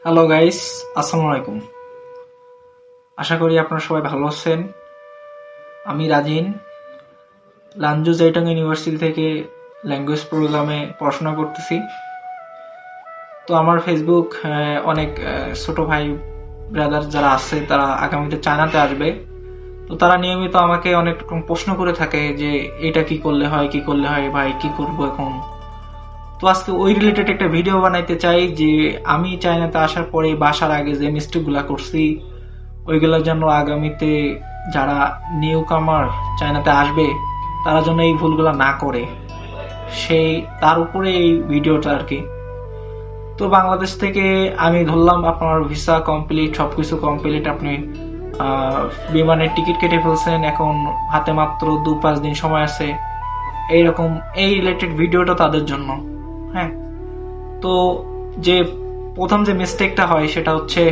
Hello guys, আসসালামু আলাইকুম। আশা করি আপনারা সবাই ভালো আছেন। আমি রাজিন, লানজু জেইটং ইউনিভার্সিটি থেকে ল্যাঙ্গুয়েজ প্রোগ্রামে পড়াশোনা করতেছি। তো আমার ফেসবুক অনেক ছোট ভাই ব্রাদার যারা আছে তারা আগামীতে চায়নাতে আসবে। তো তারা নিয়মিত আমাকে অনেক রকম প্রশ্ন করে থাকে যে এটা কি করলে হয়, কি করলে হয়, ভাই কি করব এখন। তো আজকে ওই রিলেটেড একটা ভিডিও বানাইতে চাই যে আমি চায়নাতে আসার পরে বা আসার আগে যে মিস্টেক গুলা করছি ওইগুলো যেন আগামীতে যারা নিউ কামার চায়নাতে আসবে তারা যেন এই ভুলগুলা না করে, সেই তার উপরে এই ভিডিওটা আর কি। তো বাংলাদেশ থেকে আমি ধরলাম আপনার ভিসা কমপ্লিট, সবকিছু কমপ্লিট, আপনি বিমানের টিকিট কেটে ফেলছেন, এখন হাতে মাত্র 2-5 দিন সময় আছে, এইরকম এই রিলেটেড ভিডিওটা তাদের জন্য। হ্যাঁ, তো যে প্রথম যে মিস্টেকটা হয় সেটা হচ্ছে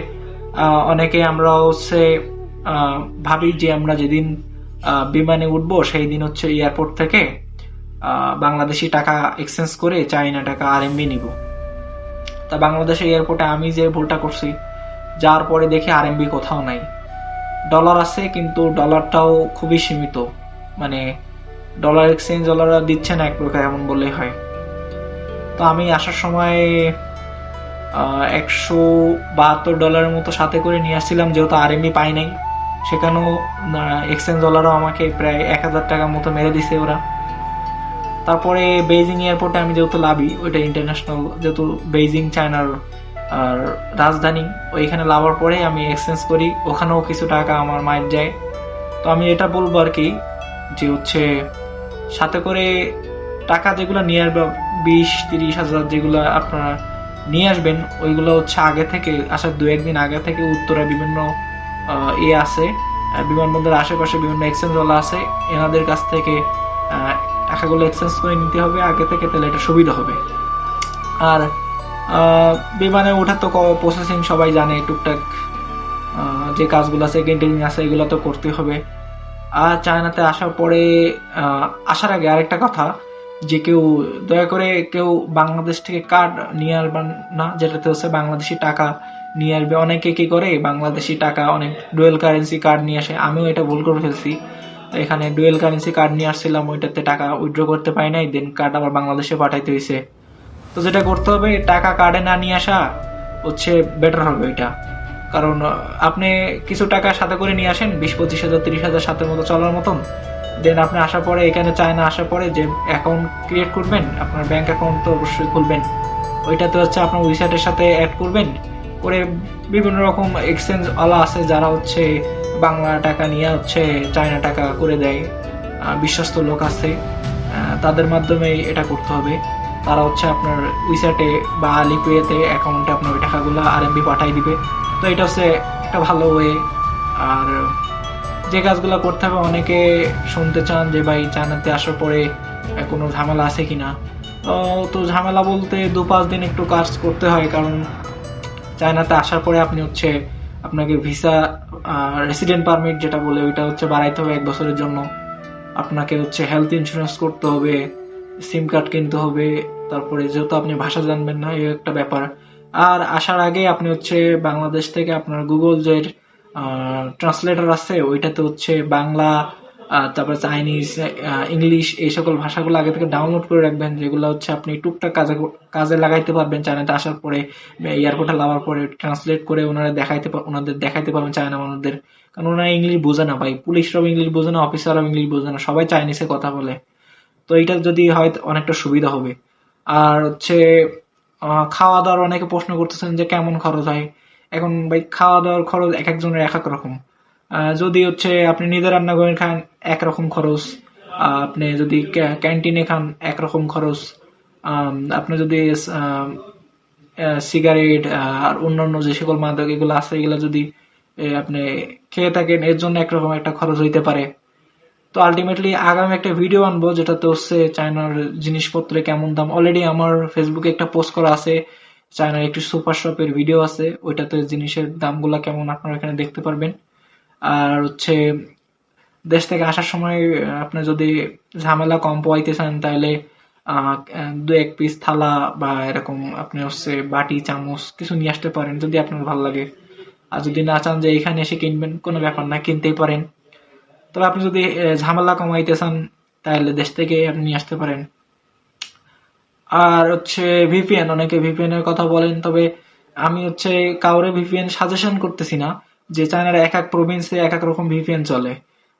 অনেকে আমরা হচ্ছে ভাবি যে আমরা যেদিন বিমানে উঠবো সেই দিন হচ্ছে এয়ারপোর্ট থেকে বাংলাদেশি টাকা এক্সচেঞ্জ করে চাইনা টাকা আরএমবি নিব। তা বাংলাদেশের এয়ারপোর্টে আমি যে ভুলটা করছি, যাওয়ার পরে দেখি আরএমবি কোথাও নাই। ডলার আছে কিন্তু ডলারটাও খুবই সীমিত, মানে ডলার এক্সচেঞ্জ ডলার দিচ্ছে না এক প্রকার, এমন বললেই হয়। তো আমি আসার সময় $172 মতো সাথে করে নিয়ে আসছিলাম, যেহেতু আরএমবি পাই নাই। সেখানেও এক্সচেঞ্জ ডলারও আমাকে প্রায় 1,000 টাকা মতো মেরে দিছে ওরা। তারপরে বেইজিং এয়ারপোর্টে আমি যেহেতু লাভি, ওইটা ইন্টারন্যাশনাল, যেহেতু বেইজিং চায়নার আর রাজধানী, ওইখানে লাভার পরে আমি এক্সচেঞ্জ করি, ওখানেও কিছু টাকা আমার মাইর যায়। তো আমি এটা বলবো আর কি, যে হচ্ছে সাথে করে টাকা যেগুলো নিয়ে আসবে 20-30 হাজার যেগুলো আপনারা নিয়ে আসবেন, ওইগুলো হচ্ছে আগে থেকে আসার 2-1 দিন আগে থেকে উত্তরা বিভিন্ন আছে, বিমানবন্দরের আশেপাশে বিভিন্ন এক্সচেঞ্জ ওয়ালা আছে, এনাদের কাছ থেকে টাকাগুলো এক্সচেঞ্জ করে নিতে হবে আগে থেকে, তাহলে এটা সুবিধা হবে। আর বিমানে ওঠার তো প্রসেসিং সবাই জানে, টুকটাক যে কাজগুলো আছে, কেন্টিনিং আছে, এগুলো তো করতে হবে। আর চায়নাতে আসার পরে আসার আগে আরেকটা কথা, যে কেউ দয়া করে কেউ বাংলাদেশ থেকে কার্ড নিয়ে আসবেন না, যেটাতে হচ্ছে বাংলাদেশি টাকা নিয়ে আসবে। অনেকে কি করে বাংলাদেশি টাকা অনেক ডুয়েল কারেন্সি কার্ড নিয়ে আসে, আমিও এটা ভুল করে ফেলছি। এখানে ডুয়েল কারেন্সি কার্ড নিয়ে আসছিলাম, ওইটাতে টাকা উইথড্র করতে পারি নাই, দেন কার্ড আবার বাংলাদেশে পাঠাইতে হয়েছে। তো যেটা করতে হবে, টাকা কার্ডে না নিয়ে আসা হচ্ছে বেটার হবে এটা। কারণ আপনি কিছু টাকা সাথে করে নিয়ে আসেন, 20-25 হাজার 30 হাজার সাথে মতো চলার মতন, দেন আপনি আসার পরে এখানে চায়না আসার পরে যে অ্যাকাউন্ট ক্রিয়েট করবেন, আপনার ব্যাংক অ্যাকাউন্ট তো অবশ্যই খুলবেন, ওইটাতে হচ্ছে আপনার ওয়েবসাইটের সাথে অ্যাড করবেন করে। বিভিন্ন রকম এক্সচেঞ্জ ওয়ালা আছে যারা হচ্ছে বাংলা টাকা নিয়ে হচ্ছে চায়না টাকা করে দেয়, বিশ্বস্ত লোক আছে, তাদের মাধ্যমে এটা করতে হবে। তারা হচ্ছে আপনার ওয়েবসাইটে বা আলিপেতে অ্যাকাউন্টে আপনার ওই টাকাগুলো আরএমবি পাঠাই দিবে। তো এটা হচ্ছে একটা ভালো ওয়ে। আর যে কাজগুলো করতে হবে, অনেকে শুনতে চান যে ভাই চায়নাতে আসার পরে কোনো ঝামেলা আছে কিনা। তো ঝামেলা বলতে 2-5 দিন একটু কাজ করতে হয়, কারণ চায়নাতে আসার পরে আপনি হচ্ছে আপনাকে ভিসা রেসিডেন্ট পারমিট যেটা বলে ওইটা হচ্ছে বাড়াইতে হবে 1 বছরের জন্য। আপনাকে হচ্ছে হেলথ ইন্স্যুরেন্স করতে হবে, সিম কার্ড কিনতে হবে, তারপরে যেহেতু আপনি ভাষা জানবেন না, এই একটা ব্যাপার। আর আসার আগে আপনি হচ্ছে বাংলাদেশ থেকে আপনার গুগল যে ট্রান্সলেটর আছে, ওইটাতে হচ্ছে বাংলা, তারপর চাইনিজ, ইংলিশ, এই সকল ভাষাগুলো আগে থেকে ডাউনলোড করে রাখবেন, যেগুলো হচ্ছে আপনি টুকটাক কাজে কাজে লাগাইতে পারবেন চায়নাতে আসার পরে। এয়ারপোর্টে নামার পরে ট্রান্সলেট করে ওনাদের দেখাইতে পারবেন চায়না মানুষদের। কারণ ওনারা ইংলিশ বোঝে না ভাই, পুলিশরাও ইংলিশ বোঝে না, অফিসাররাও ইংলিশ বোঝে না, সবাই চাইনিজে কথা বলে। তো এটা যদি হয় অনেকটা সুবিধা হবে। আর হচ্ছে খাওয়া দাওয়ার অনেকে প্রশ্ন করতেছেন যে কেমন খরচ হয়। এখন ভাই খাওয়া দাওয়ার খরচ এক একজনের এক এক রকম। যদি হচ্ছে আপনি নিজে রান্না করে খান একরকম খরচ, আপনি যদি ক্যান্টিনে খান একরকম খরচ, আপনি যদি সিগারেট আর অন্যান্য যে সকল মাদক এগুলো আছে এগুলো যদি আপনি খেয়ে থাকেন, এর জন্য একরকম একটা খরচ হইতে পারে। তো আলটিমেটলি আগামী একটা ভিডিও আনবো যেটাতে হচ্ছে চায়নার জিনিসপত্রে কেমন দাম। অলরেডি আমার ফেসবুকে একটা পোস্ট করা আছে, চায়নার একটি সুপার শপের ভিডিও আছে, ওইটাতে জিনিসের দামগুলা কেমন আপনারা এখানে দেখতে পারবেন। আর হচ্ছে দেশ থেকে আসার সময় আপনি যদি ঝামেলা কম পোয়াইতে চান, তাহলে দু এক পিস থালা বা এরকম আপনি হচ্ছে বাটি চামচ কিছু নিয়ে আসতে পারেন যদি আপনার ভালো লাগে। আর যদি না চান যে এখানে এসে কিনবেন, কোনো ব্যাপার না, কিনতেই পারেন। তবে আপনি যদি ঝামেলা কমাইতে চান তাহলে দেশ থেকে আপনি নিয়ে আসতে পারেন। আর হচ্ছে ভিপিএন, অনেকে ভিপিএন এর কথা বলেন, তবে আমি হচ্ছে কাউরে ভিপিএন সাজেশন করতেছি না, যে চায়নার এক এক প্রভিন্সে এক এক রকম ভিপিএন চলে।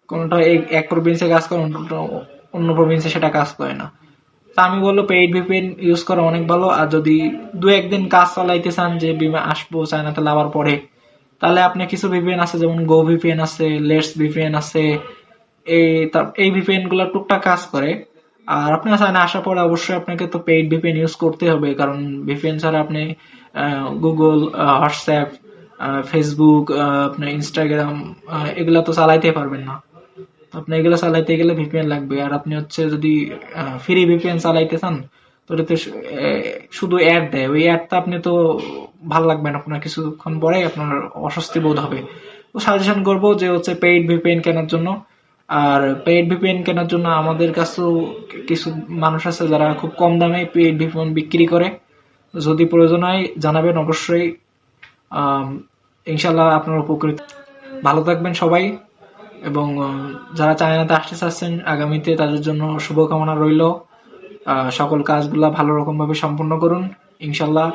কোনটা এক প্রভিন্সে কাজ করে, অন্যটা অন্য প্রভিন্সে সেটা কাজ করে না। তা আমি বলবো পেইড ভিপিএন ইউজ করা অনেক ভালো। আর যদি দু একদিন কাজ চালাইতে চান যে আসবো চায়নাতে লাগার পরে, তাহলে আপনি কিছু ভিপিএন আছে, যেমন গো ভিপিএন আছে, লেটস ভিপিএন আছে, এই ভিপিএন গুলো টুকটাক কাজ করে। আর আপনি চায়না আসার পরে অবশ্যই আপনাকে তো পেইড ভিপিএন ইউজ করতে হবে, কারণ ভিপিএন ছাড়া আপনি গুগল, হোয়াটসঅ্যাপ, ফেসবুক, আপনার ইনস্টাগ্রাম, এগুলা তো চালাইতে পারবেন না। আপনি এগুলো চালাইতে গেলে ভিপিএন লাগবে। আর আপনি হচ্ছে যদি ফ্রি ভিপিএন চালাইতে চান, তো ওটাতে শুধু অ্যাড দেয়, ওই অ্যাডটা আপনি তো ভাল লাগবে না, আপনার কিছুক্ষণ পরে আপনার অস্বস্তি বোধ হবে। তো সাজেশন করবো যে হচ্ছে পেইড ভিপিএন কেনার জন্য। আর পেইড ভিপিএন কেনার জন্য আমাদের কাছেও কিছু মানুষ আছে যারা খুব কম দামে পেইড ভিপিএন বিক্রি করে। যদি প্রয়োজন হয় জানাবেন অবশ্যই। আম, ইনশাল্লাহ আপনার উপকৃত। ভালো থাকবেন সবাই। এবং যারা চায়নাতে আসতে চাচ্ছেন আগামীতে, তাদের জন্য শুভকামনা রইল। সকল কাজগুলা ভালো রকম ভাবে সম্পন্ন করুন ইনশাল্লাহ।